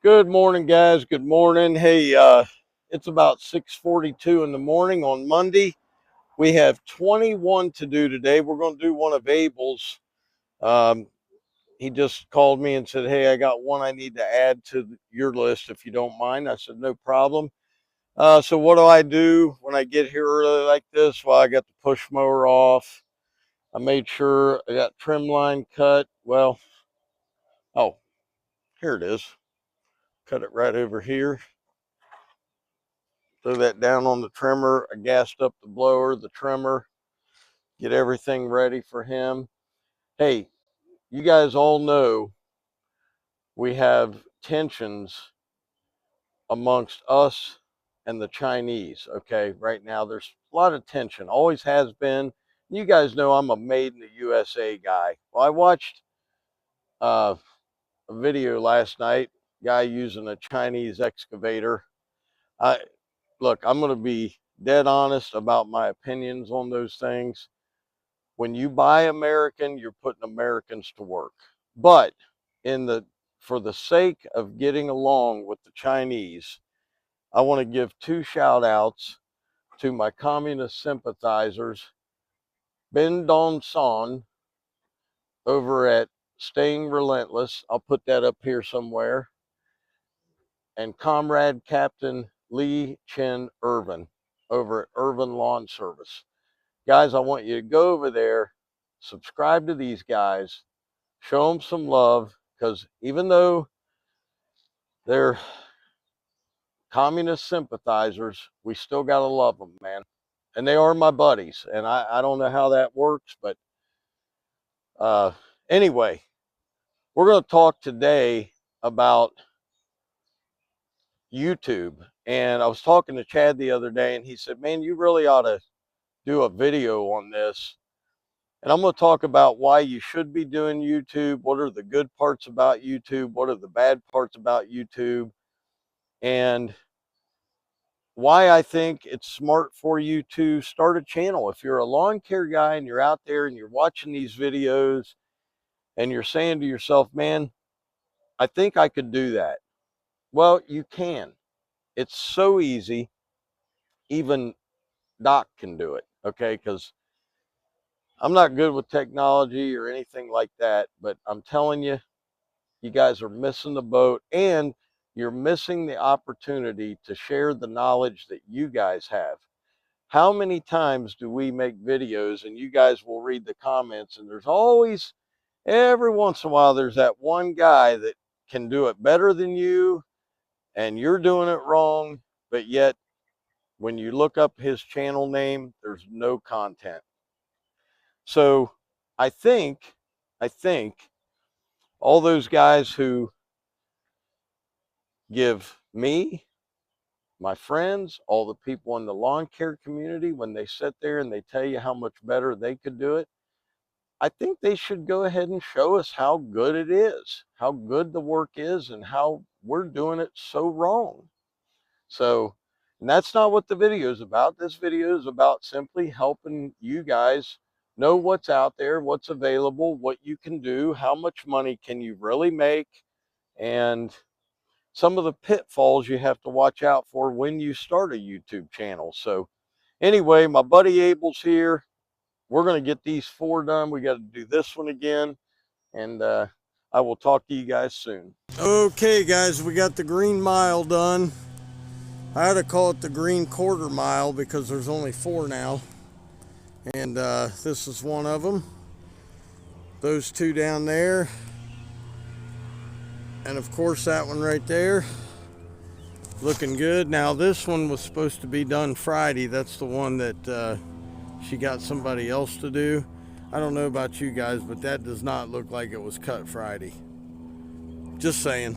Good morning, guys. Good morning. Hey, it's about 6:42 in the morning on Monday. We have 21 to do today. We're going to do one of Abel's. Um, he just called me and said, "Hey, I got one I need to add to your list if you don't mind." I said, "No problem." So what do I do when I get here early like this? Well, I got the push mower off. I made sure I got trim line cut. Well, oh, here it is. Cut it right over here. Throw that down on the trimmer. I gassed up the blower, the trimmer, get everything ready for him. Hey, you guys all know we have tensions amongst us and the Chinese. Okay, right now there's a lot of tension, always has been. You guys know I'm a made in the USA guy. Well, I watched a video last night, guy using a Chinese excavator. I look, I'm going to be dead honest about my opinions on those things. When you buy American, you're putting Americans to work. But in the for the sake of getting along with the Chinese, I want to give two shout outs to my communist sympathizers, Ben Don Son over at Staying Relentless. I'll put that up here somewhere. And Comrade Captain Lee Chin Irvin over at Irvin Lawn Service. Guys, I want you to go over there, subscribe to these guys, show them some love, because even though they're communist sympathizers, we still got to love them, man. And they are my buddies. And I don't know how that works, but anyway, we're going to talk today about YouTube. And I was talking to Chad the other day, and he said, "Man, you really ought to do a video on this." And I'm going to talk about why you should be doing YouTube. What are the good parts about YouTube? What are the bad parts about YouTube? And why I think it's smart for you to start a channel. If you're a lawn care guy and you're out there and you're watching these videos and you're saying to yourself, "Man, I think I could do that." Well, you can. It's so easy. Even Doc can do it, okay? Because I'm not good with technology or anything like that, but I'm telling you, you guys are missing the boat, and you're missing the opportunity to share the knowledge that you guys have. How many times do we make videos and you guys will read the comments, and there's always, every once in a while, there's that one guy that can do it better than you and you're doing it wrong, but yet when you look up his channel name, there's no content. So I think all those guys who give me, my friends, all the people in the lawn care community, when they sit there and they tell you how much better they could do it, I think they should go ahead and show us how good it is, how good the work is, and how we're doing it so wrong. So, and that's not what the video is about. This video is about simply helping you guys know what's out there, what's available, what you can do, how much money can you really make, and some of the pitfalls you have to watch out for when you start a YouTube channel. So anyway, my buddy Abel's here. We're going to get these 4 done. We got to do this one again, and I will talk to you guys soon. Okay, guys, we got the green mile done. I had to call it the green quarter mile because there's only 4 now, and this is one of them. Those 2 down there, and of course that one right there. Looking good. Now this one was supposed to be done Friday. That's the one that she got somebody else to do. I don't know about you guys, but that does not look like it was cut Friday. Just saying.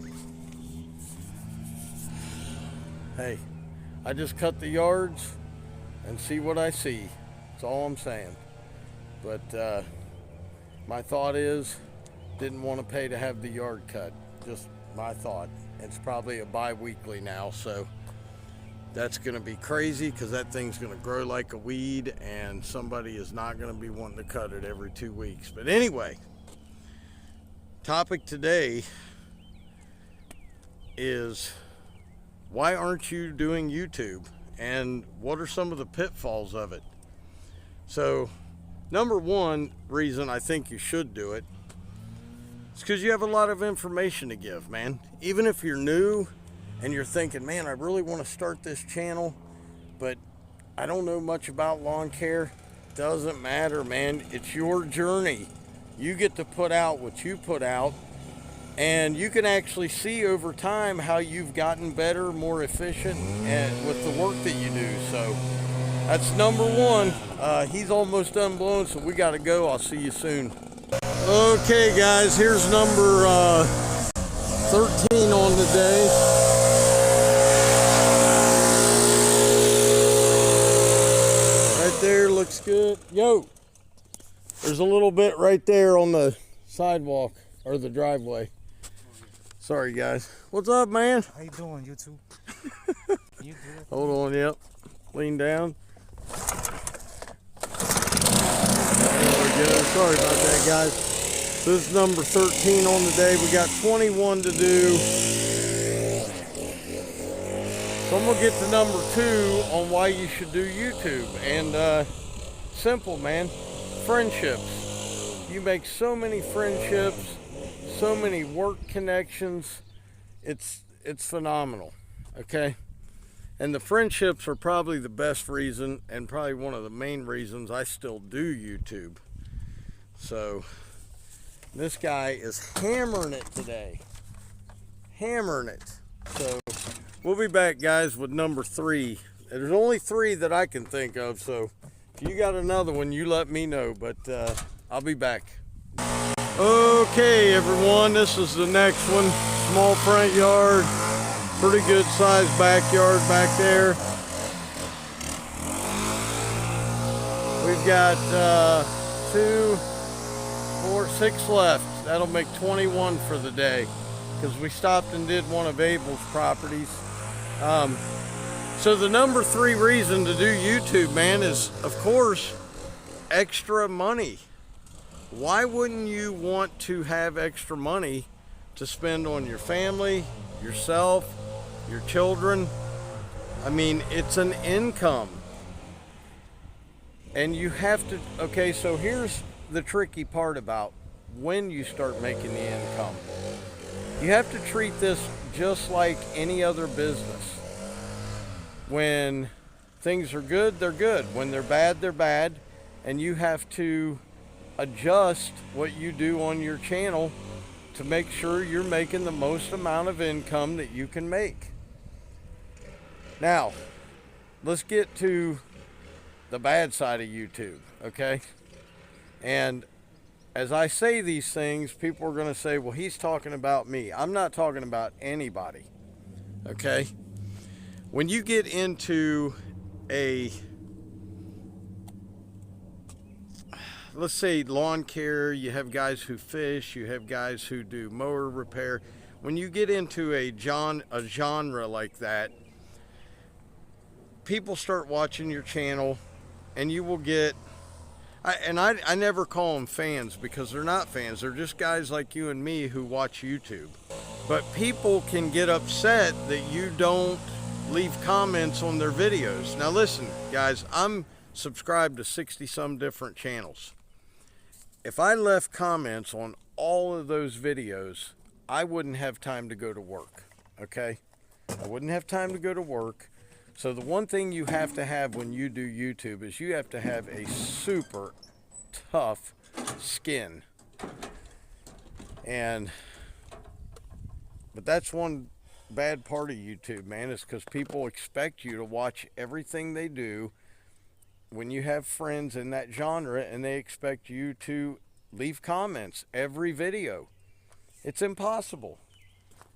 Hey, I just cut the yards and see what I see. That's all I'm saying. But my thought is, didn't want to pay to have the yard cut. Just my thought. It's probably a bi-weekly now, so that's going to be crazy because that thing's going to grow like a weed, and somebody is not going to be wanting to cut it every 2 weeks. But anyway, topic today, is, why aren't you doing YouTube? And what are some of the pitfalls of it? So, number one reason I think you should do it is because you have a lot of information to give, man. Even if you're new and you're thinking, man, I really want to start this channel, but I don't know much about lawn care. Doesn't matter, man. It's your journey. You get to put out what you put out, and you can actually see over time how you've gotten better, more efficient, and with the work that you do. So that's number one. He's almost done blowing, so we got to go. I'll see you soon. Okay, guys, here's number 13 on the day. Right there, looks good. Yo, there's a little bit right there on the sidewalk or the driveway. Sorry, guys. What's up, man? How you doing, YouTube? You good? Hold on, yep. Lean down. There we go. Sorry about that, guys. This is number 13 on the day. We got 21 to do. So I'm going to get to number 2 on why you should do YouTube. And simple, man. Friendships. You make so many friendships, so many work connections. It's phenomenal, okay? And the friendships are probably the best reason, and probably one of the main reasons I still do YouTube. So this guy is hammering it today. Hammering it. So we'll be back, guys, with number 3. There's only 3 that I can think of, so if you got another one, you let me know, but I'll be back. Okay, everyone, this is the next one. Small front yard, pretty good sized backyard back there. We've got 2, 4, 6 left. That'll make 21 for the day, because we stopped and did one of Abel's properties. So the number 3 reason to do YouTube, man, is, of course, extra money. Why wouldn't you want to have extra money to spend on your family, yourself, your children? I mean, it's an income. And you have to, okay, so here's the tricky part about when you start making the income. You have to treat this just like any other business. When things are good, they're good. When they're bad, they're bad. And you have to adjust what you do on your channel to make sure you're making the most amount of income that you can make. Now, let's get to the bad side of YouTube, okay? And as I say these things, people are going to say, well, he's talking about me. I'm not talking about anybody, okay? When you get into let's say lawn care, you have guys who fish, you have guys who do mower repair. When you get into a genre like that, people start watching your channel, and you will get, I never call them fans, because they're not fans. They're just guys like you and me who watch YouTube. But people can get upset that you don't leave comments on their videos. Now listen, guys, I'm subscribed to 60-some different channels. If I left comments on all of those videos, I wouldn't have time to go to work, okay? I wouldn't have time to go to work. So the one thing you have to have when you do YouTube is you have to have a super tough skin. But that's one bad part of YouTube, man, is because people expect you to watch everything they do when you have friends in that genre, and they expect you to leave comments every video. It's impossible.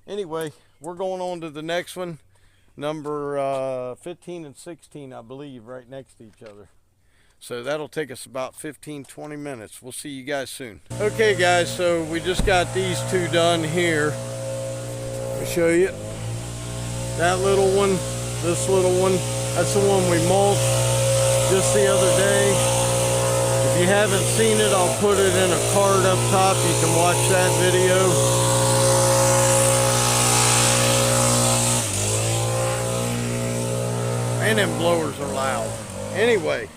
Anyway, we're going on to the next one. Number 15 and 16, I believe, right next to each other. So that'll take us about 15-20 minutes. We'll see you guys soon. Okay, guys, so we just got these 2 done here. Let me show you. That little one, this little one, that's the one we mulched just the other day. If you haven't seen it, I'll put it in a card up top. You can watch that video. Man, them blowers are loud. Anyway,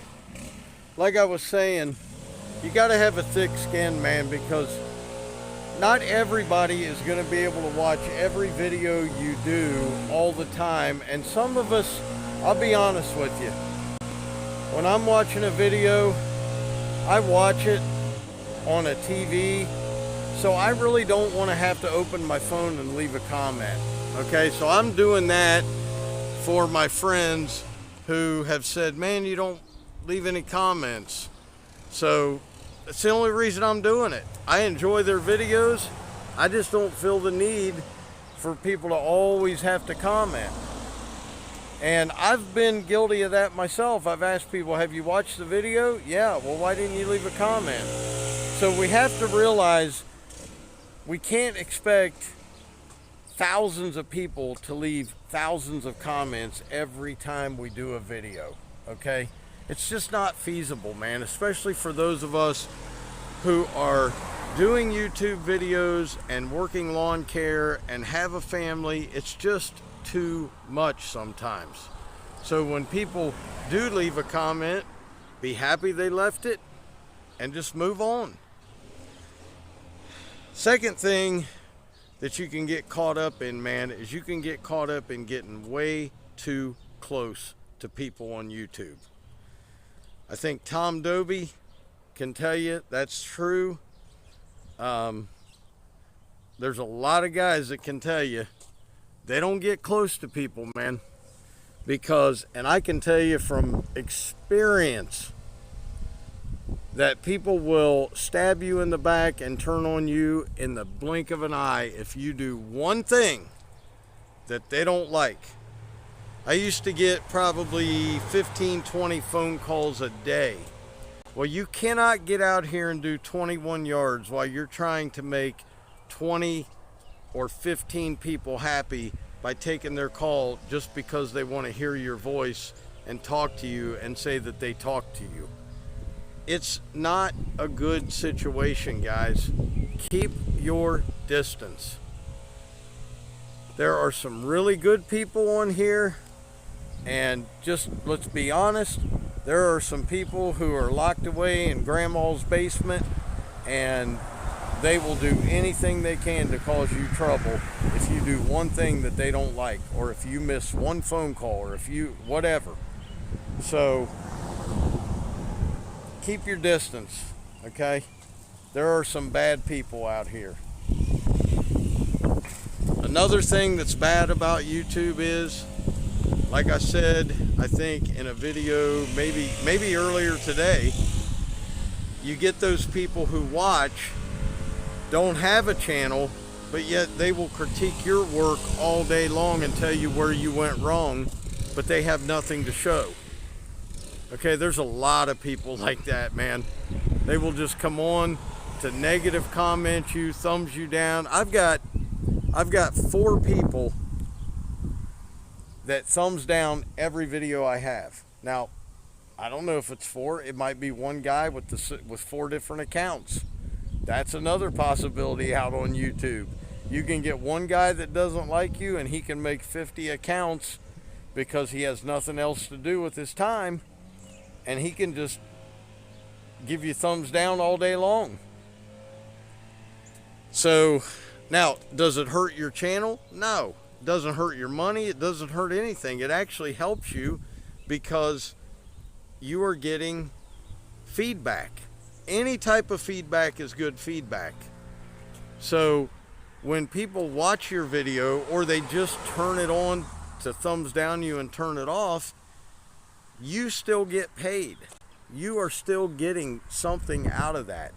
like I was saying, you got to have a thick skin, man, because not everybody is going to be able to watch every video you do all the time. And some of us, I'll be honest with you, when I'm watching a video, I watch it on a TV, so I really don't want to have to open my phone and leave a comment. Okay, so I'm doing that for my friends who have said, man, you don't leave any comments. So that's the only reason I'm doing it. I enjoy their videos. I just don't feel the need for people to always have to comment. And I've been guilty of that myself. I've asked people, have you watched the video? Yeah, well, why didn't you leave a comment? So we have to realize we can't expect thousands of people to leave thousands of comments every time we do a video, okay? It's just not feasible, man, especially for those of us who are doing YouTube videos and working lawn care and have a family. It's just too much sometimes. So when people do leave a comment, be happy they left it and just move on. Second thing that you can get caught up in, man, is you can get caught up in getting way too close to people on YouTube. I think Tom Doby can tell you that's true. There's a lot of guys that can tell you they don't get close to people, man, because, and I can tell you from experience, that people will stab you in the back and turn on you in the blink of an eye if you do one thing that they don't like. I used to get probably 15, 20 phone calls a day. Well, you cannot get out here and do 21 yards while you're trying to make 20 or 15 people happy by taking their call just because they want to hear your voice and talk to you and say that they talked to you. It's not a good situation, guys. Keep your distance. There are some really good people on here, and just let's be honest, there are some people who are locked away in grandma's basement, and they will do anything they can to cause you trouble if you do one thing that they don't like, or if you miss one phone call, or if you whatever. So keep your distance, okay? There are some bad people out here. Another thing that's bad about YouTube is, like I said, I think in a video maybe earlier today, you get those people who watch, don't have a channel, but yet they will critique your work all day long and tell you where you went wrong, but they have nothing to show. Okay, there's a lot of people like that, man. They will just come on to negative comment you, thumbs you down. I've got 4 people that thumbs down every video I have. Now, I don't know if it's 4. It might be one guy with 4 different accounts. That's another possibility out on YouTube. You can get one guy that doesn't like you, and he can make 50 accounts because he has nothing else to do with his time, and he can just give you thumbs down all day long. So now, does it hurt your channel? No. It doesn't hurt your money. It doesn't hurt anything. It actually helps you because you are getting feedback. Any type of feedback is good feedback. So when people watch your video, or they just turn it on to thumbs down you and turn it off, you still get paid. You are still getting something out of that.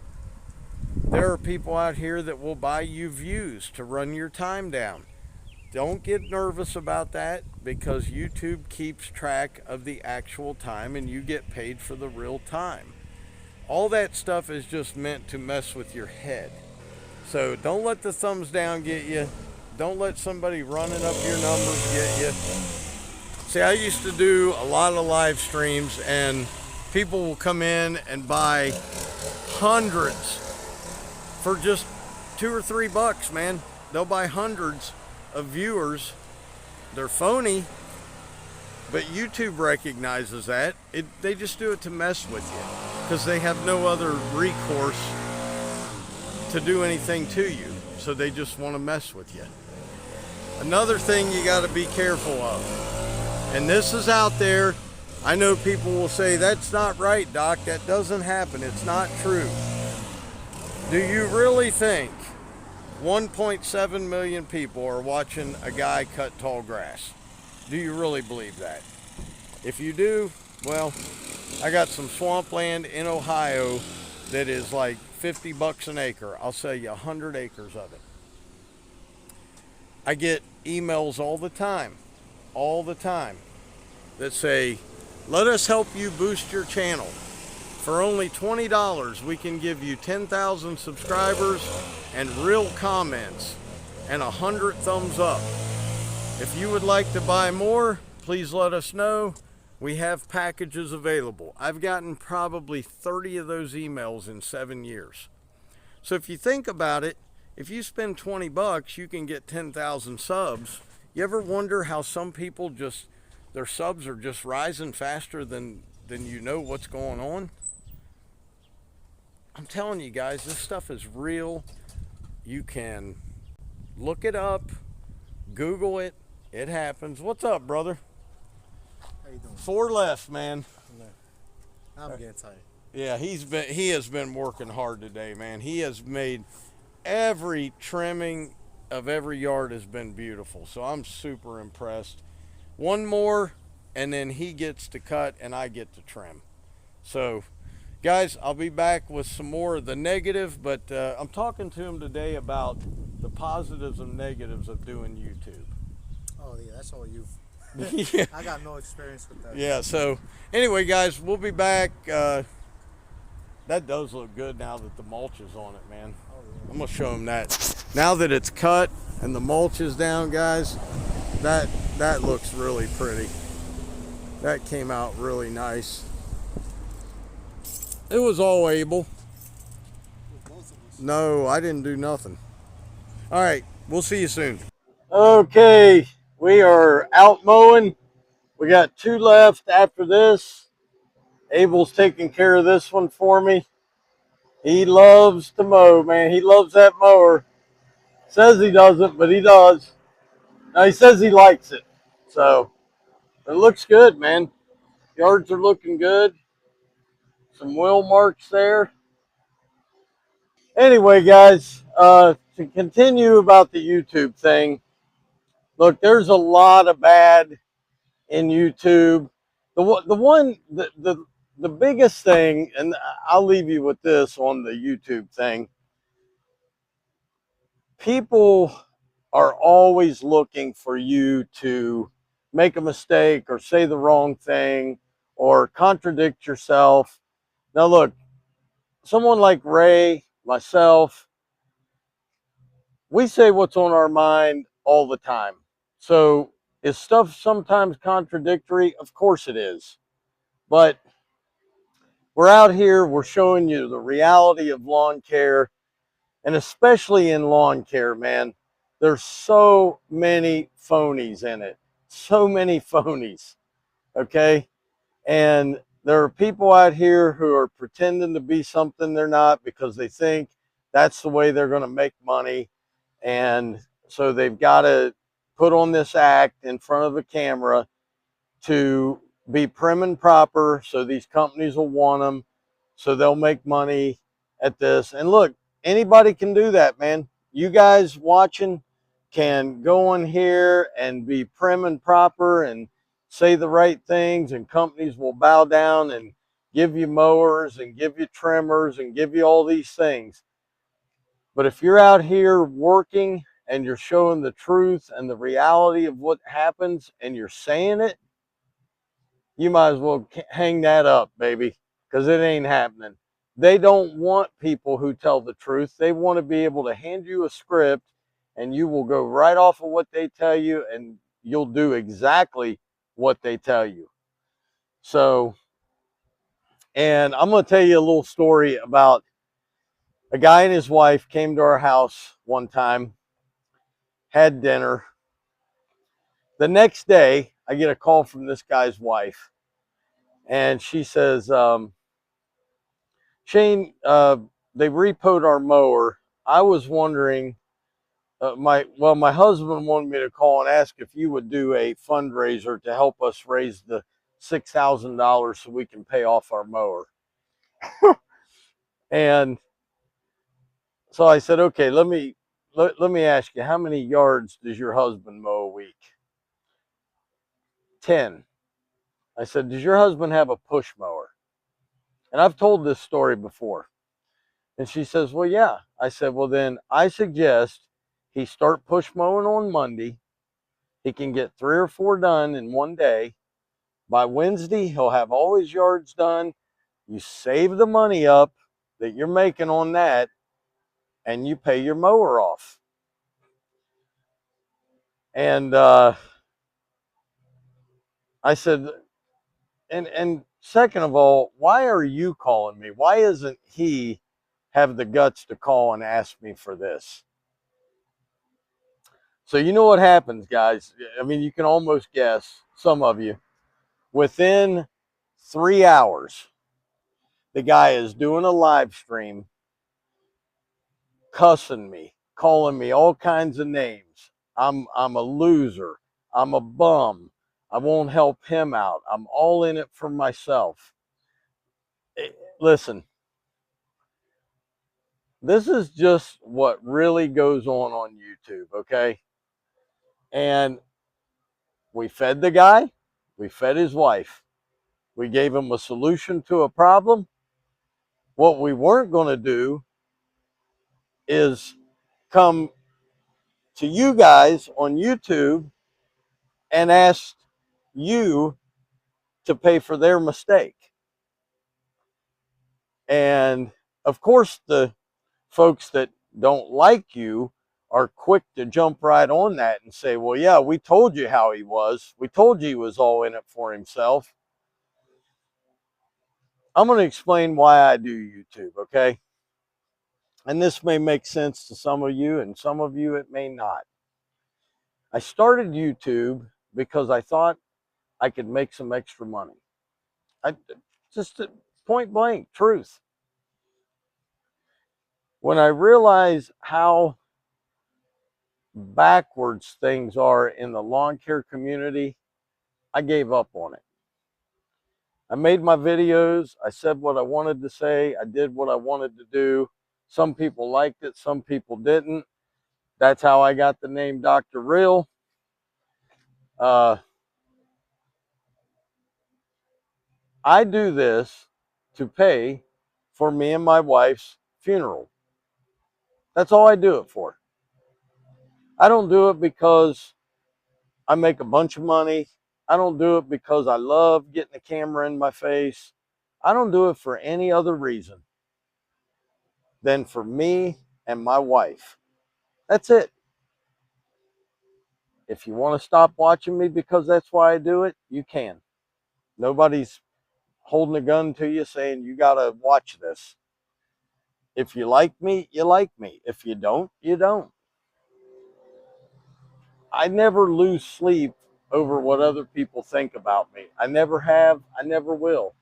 There are people out here that will buy you views to run your time down. Don't get nervous about that, because YouTube keeps track of the actual time and you get paid for the real time. All that stuff is just meant to mess with your head. So don't let the thumbs down get you. Don't let somebody running up your numbers get you. See, I used to do a lot of live streams, and people will come in and buy hundreds for just $2 or $3, man. They'll buy hundreds of viewers. They're phony, But YouTube recognizes that. They just do it to mess with you because they have no other recourse to do anything to you. So they just want to mess with you. Another thing you got to be careful of, and this is out there. I know people will say, that's not right, Doc. That doesn't happen. It's not true. Do you really think 1.7 million people are watching a guy cut tall grass? Do you really believe that? If you do, well, I got some swampland in Ohio that is like $50 an acre. I'll sell you 100 acres of it. I get emails all the time, that say, let us help you boost your channel. For only $20, we can give you 10,000 subscribers and real comments and 100 thumbs up. If you would like to buy more, please let us know. We have packages available. I've gotten probably 30 of those emails in 7 years. So if you think about it, if you spend 20 bucks, you can get 10,000 subs. You ever wonder how some people just, their subs are just rising faster than you know what's going on? I'm telling you guys, this stuff is real. You can look it up, Google it. It happens. What's up, brother? How you doing? 4 left, man. I'm getting tired. Yeah, he has been working hard today, man. He has made every trimming of every yard has been beautiful. So I'm super impressed. One more, and then he gets to cut and I get to trim. So guys, I'll be back with some more of the negative, but I'm talking to him today about the positives and negatives of doing YouTube. Oh yeah, that's all you. Yeah. I got no experience with that. Yeah, so anyway, guys, we'll be back. That does look good now that the mulch is on it, man. Oh, yeah. I'm gonna show him that. Now that it's cut and the mulch is down, guys, that looks really pretty. That came out really nice. It was all Abel. No, I didn't do nothing. All right, we'll see you soon. Okay, we are out mowing. We got 2 left after this. Abel's taking care of this one for me. He loves to mow, man. He loves that mower. Says he doesn't, but he does. Now, he says he likes it. So, it looks good, man. Yards are looking good. Some wheel marks there. Anyway, guys, to continue about the YouTube thing, look, there's a lot of bad in YouTube. The biggest thing, and I'll leave you with this on the YouTube thing. People are always looking for you to make a mistake or say the wrong thing or contradict yourself. Now, look, someone like Ray, myself, we say what's on our mind all the time. So is stuff sometimes contradictory? Of course it is. But we're out here, we're showing you the reality of lawn care, and especially in lawn care, man, there's so many phonies in it. So many phonies, okay? And there are people out here who are pretending to be something they're not because they think that's the way they're going to make money. And so they've got to put on this act in front of a camera to be prim and proper so these companies will want them, so they'll make money at this. And look, anybody can do that, man. You guys watching can go on here and be prim and proper and say the right things, and companies will bow down and give you mowers and give you trimmers and give you all these things. But if you're out here working and you're showing the truth and the reality of what happens and you're saying it, you might as well hang that up, baby, because it ain't happening. They don't want people who tell the truth. They want to be able to hand you a script and you will go right off of what they tell you and you'll do exactly what they tell you. So, and I'm going to tell you a little story about a guy and his wife came to our house one time, had dinner. The next day, I get a call from this guy's wife, and she says, Shane, they repoed our mower. I was wondering, my husband wanted me to call and ask if you would do a fundraiser to help us raise the $6,000 so we can pay off our mower. And so I said, okay, let me ask you, how many yards does your husband mow a week? 10. I said, does your husband have a push mower? And I've told this story before. And she says, well, yeah. I said, well, then I suggest he start push mowing on Monday. He can get 3 or 4 done in one day. By Wednesday, he'll have all his yards done. You save the money up that you're making on that, and you pay your mower off. And I said, and second of all, why are you calling me? Why isn't he have the guts to call and ask me for this? So you know what happens, guys. I mean, you can almost guess, some of you. Within 3 hours, the guy is doing a live stream, cussing me, calling me all kinds of names. I'm a loser. I'm a bum. I won't help him out. I'm all in it for myself. Listen, this is just what really goes on YouTube, okay? And we fed the guy. We fed his wife. We gave him a solution to a problem. What we weren't going to do is come to you guys on YouTube and ask you to pay for their mistake. And of course, the folks that don't like you are quick to jump right on that and say, well, yeah, we told you how he was. We told you he was all in it for himself. I'm going to explain why I do YouTube, okay? And this may make sense to some of you, and some of you it may not. I started YouTube because I thought I could make some extra money. Just point blank truth. When I realized how backwards things are in the lawn care community, I gave up on it. I made my videos. I said what I wanted to say. I did what I wanted to do. Some people liked it. Some people didn't. That's how I got the name Dr. Real. I do this to pay for me and my wife's funeral. That's all I do it for. I don't do it because I make a bunch of money. I don't do it because I love getting the camera in my face. I don't do it for any other reason than for me and my wife. That's it. If you want to stop watching me because that's why I do it, you can. Nobody's holding a gun to you saying you got to watch this. If you like me, you like me. If you don't, you don't. I never lose sleep over what other people think about me. I never have. I never will.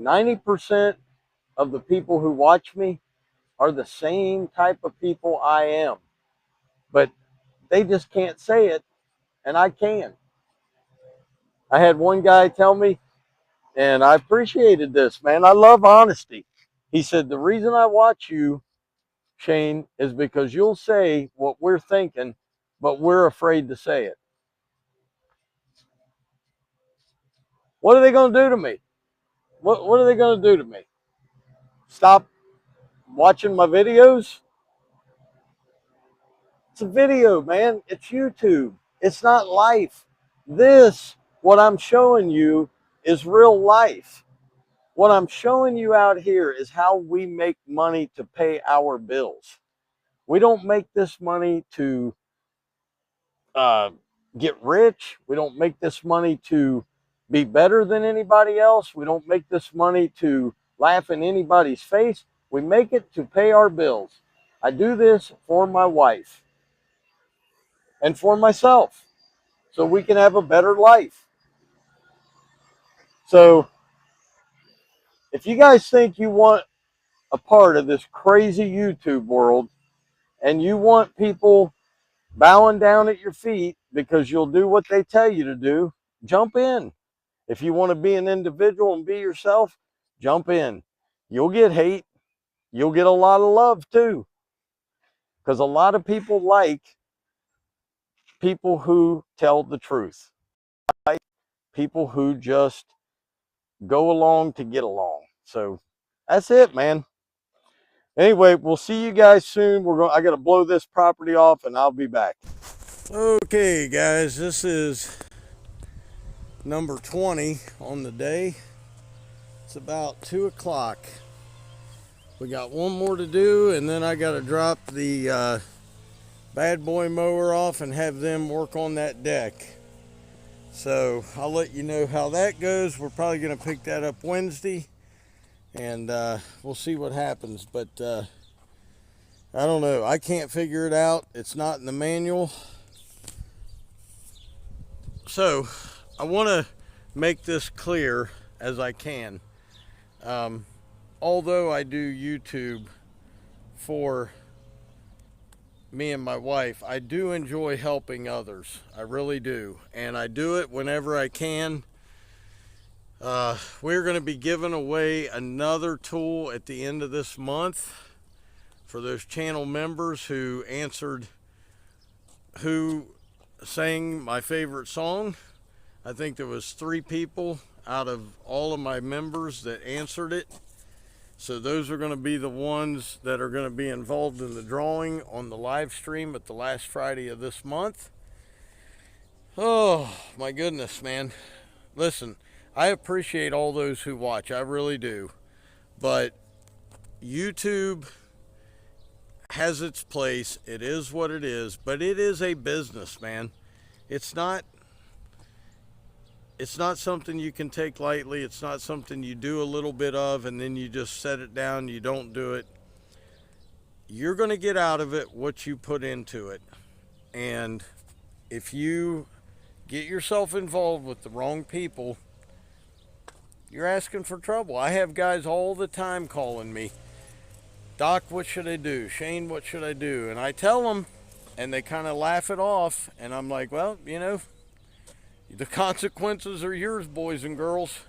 90% of the people who watch me are the same type of people I am. But they just can't say it, and I can. I had one guy tell me, and I appreciated this, man. I love honesty. He said, the reason I watch you, Shane, is because you'll say what we're thinking, but we're afraid to say it. What are they going to do to me? What are they going to do to me? Stop watching my videos? It's a video, man. It's YouTube. It's not life. This, what I'm showing you, is real life. What I'm showing you out here is how we make money to pay our bills. We don't make this money to get rich. We don't make this money to be better than anybody else. We don't make this money to laugh in anybody's face. We make it to pay our bills. I do this for my wife and for myself so we can have a better life. So if you guys think you want a part of this crazy YouTube world and you want people bowing down at your feet because you'll do what they tell you to do, jump in. If you want to be an individual and be yourself, jump in. You'll get hate. You'll get a lot of love too. Because a lot of people like people who tell the truth. Like people who just go along to get along. So that's it, man. Anyway, we'll see you guys soon. I got to blow this property off and I'll be back. Okay, guys, this is number 20 on the day. It's about 2 o'clock. We got one more to do, and then I got to drop the bad boy mower off and have them work on that deck. So I'll let you know how that goes. We're probably going to pick that up Wednesday, and we'll see what happens. But I don't know. I can't figure it out. It's not in the manual. So I want to make this clear as I can. Although I do YouTube for me and my wife, I do enjoy helping others. I really do. And I do it whenever I can. We're going to be giving away another tool at the end of this month for those channel members who answered who sang my favorite song. I think there was 3 people out of all of my members that answered it. So those are going to be the ones that are going to be involved in the drawing on the live stream at the last Friday of this month. Oh, my goodness, man. Listen, I appreciate all those who watch. I really do. But YouTube has its place. It is what it is. But it is a business, man. It's not something you can take lightly. It's not something you do a little bit of and then you just set it down. You don't do it. You're going to get out of it what you put into it. And if you get yourself involved with the wrong people, you're asking for trouble. I have guys all the time calling me, Doc, what should I do? Shane, what should I do? And I tell them, and they kind of laugh it off. And I'm like, well, you know, the consequences are yours, boys and girls,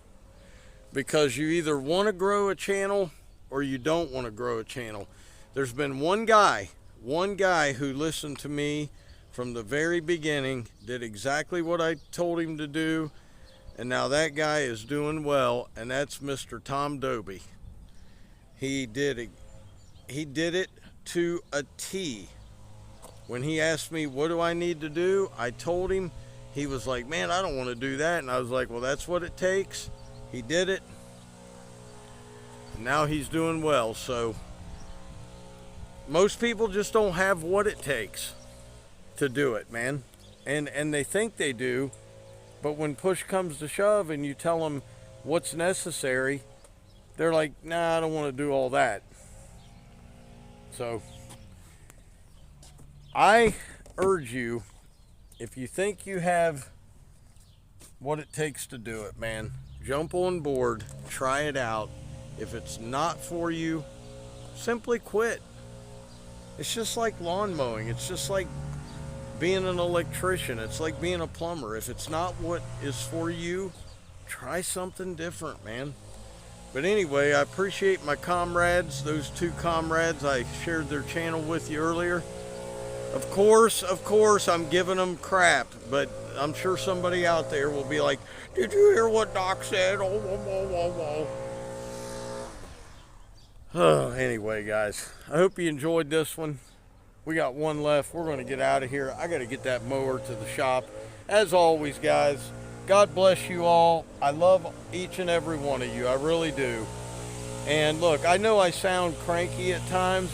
because you either want to grow a channel or you don't want to grow a channel. There's been one guy who listened to me from the very beginning, did exactly what I told him to do, and now that guy is doing well, and that's Mr. Tom Doby. He did it to a T. When he asked me, what do I need to do? I told him. He was like, man, I don't want to do that. And I was like, well, that's what it takes. He did it. And now he's doing well. So most people just don't have what it takes to do it, man. And they think they do. But when push comes to shove and you tell them what's necessary, they're like, nah, I don't want to do all that. So I urge you, if you think you have what it takes to do it, man, jump on board, try it out. If it's not for you, simply quit. It's just like lawn mowing. It's just like being an electrician. It's like being a plumber. If it's not what is for you, try something different, man. But anyway, I appreciate my comrades, those 2 comrades. I shared their channel with you earlier. Of course, I'm giving them crap, but I'm sure somebody out there will be like, did you hear what Doc said? Oh, whoa, whoa, whoa. Oh, anyway, guys, I hope you enjoyed this one. We got one left. We're going to get out of here. I got to get that mower to the shop. As always, guys, God bless you all. I love each and every one of you. I really do. And look, I know I sound cranky at times,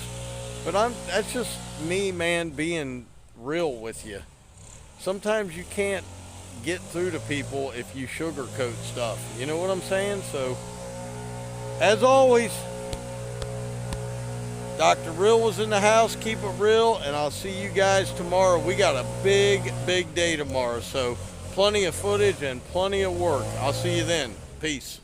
but that's just me, man, being real with you. Sometimes you can't get through to people if you sugarcoat stuff. You know what I'm saying? So, as always, Dr. Real was in the house. Keep it real, and I'll see you guys tomorrow. We got a big day tomorrow, so plenty of footage and plenty of work. I'll see you then. Peace.